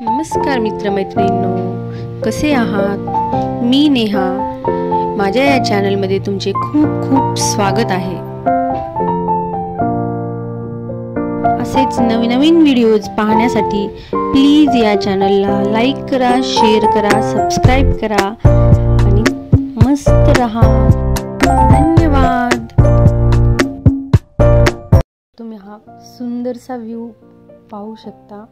नमस्कार मित्रमैत्रिणींनो, कसे आहात? मी नेहा. माझ्या या चॅनलमध्ये तुमचे खूप खूप स्वागत आहे. असेच नवीन व्हिडिओज पाहण्यासाठी प्लीज या चॅनलला लाईक करा, शेअर करा, सबस्क्राईब करा आणि मस्त रहा. धन्यवाद. तुम्ही हा सुंदरसा व्ह्यू पाहू शकता.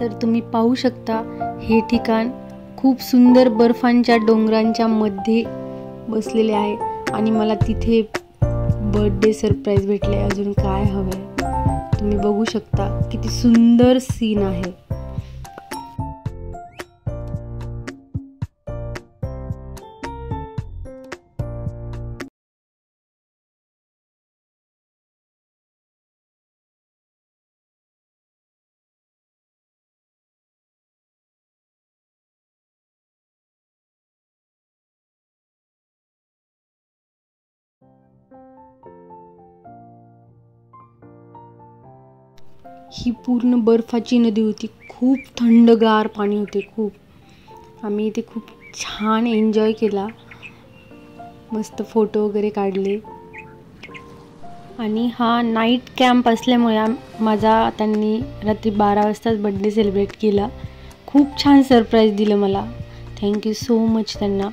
तर तुम्ही पाहू शकता हे ठिकाण खूप सुंदर बर्फांच्या डोंगरांच्या मध्ये बसलेले आहे आणि मला तिथे बर्थडे सरप्राईज भेटले. अजून काय हवे? तुम्ही बघू शकता किती सुंदर सीन आहे. ही पूर्ण बर्फाची नदी होती. खूप थंडगार पाणी होते. आम्ही इथे खूप छान एन्जॉय केला. मस्त फोटो वगैरे काढले. आणि हा नाईट कॅम्प असल्यामुळे माझा त्यांनी रात्री 12 वाजताच बर्थडे सेलिब्रेट केला. खूप छान सरप्राईज दिलं मला. थँक्यू सो मच त्यांना.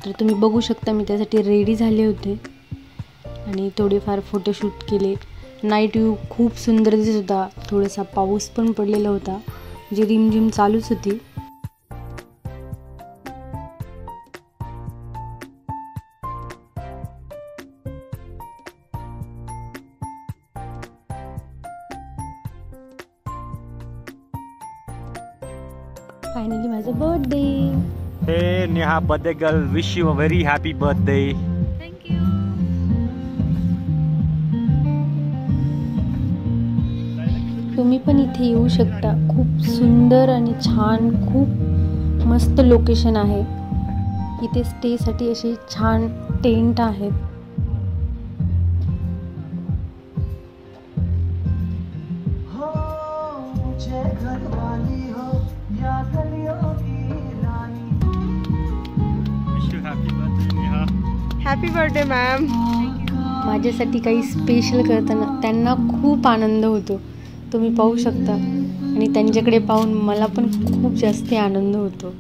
तर तुम्ही बघू शकता मी त्यासाठी रेडी झाले होते आणि थोडेफार फोटोशूट केले. नाईट व्ह्यू खूप सुंदर दिसत होता. थोडासा पाऊस पण पडलेला होता, जी रिमझिम चालूच होती. फायनली माझा बर्थडे. हे Neha, birthday girl, wish you a very happy birthday. तुम्ही पण इथे येऊ शकता. खूप सुंदर आणि छान, खूप मस्त लोकेशन आहे. इथे स्टेसाठी असे छान टेंट आहेत. Happy birthday ma'am. माझ्यासाठी काही स्पेशल करताना त्यांना खूप आनंद होतो. तुम्ही पाहू शकता आणि त्यांच्याकडे पाहून मला पण खूप जास्त आनंद होतो.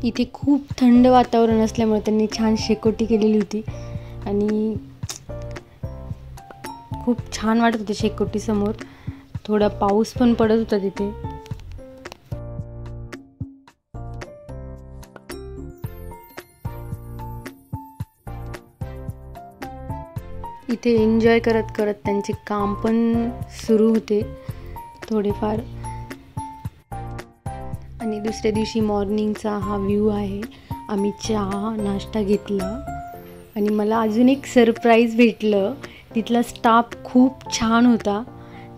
इथे खूप थंड वातावरण असल्यामुळे त्यांनी छान शेकोटी केलेली होती आणि खूप छान वाटत होते शेकोटी समोर. थोडा पाऊस पण पडत होता तिथे. इथे एन्जॉय करत करत त्यांचे काम पण सुरू होते थोडेफार. आणि दुसऱ्या दिवशी मॉर्निंगचा हा व्ह्यू आहे. आम्ही चहा नाश्ता घेतला आणि मला अजून एक सरप्राईज भेटलं. तिथला स्टाफ खूप छान होता.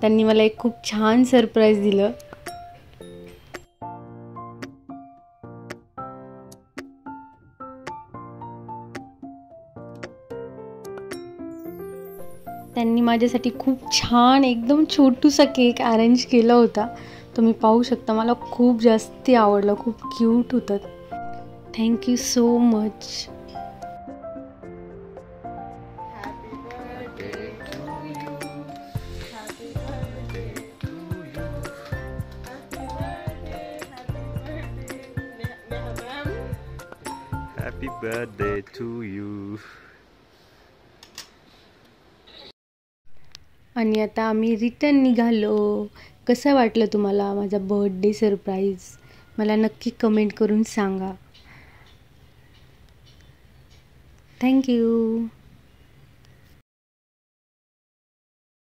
त्यांनी मला एक खूप छान सरप्राईज दिलं. त्यांनी माझ्यासाठी खूप छान एकदम छोटूसा केक अरेंज केला होता. तुम्ही पाहू शकता. मला खूप जास्त आवडलं. खूप क्यूट होतं. Thank you so much. Happy birthday to you. आणि आता आम्ही रिटर्न निघालो. कसं वाटलं तुम्हाला माझा बर्थडे सरप्राईज? मला नक्की कमेंट करून सांगा. थँक्यू.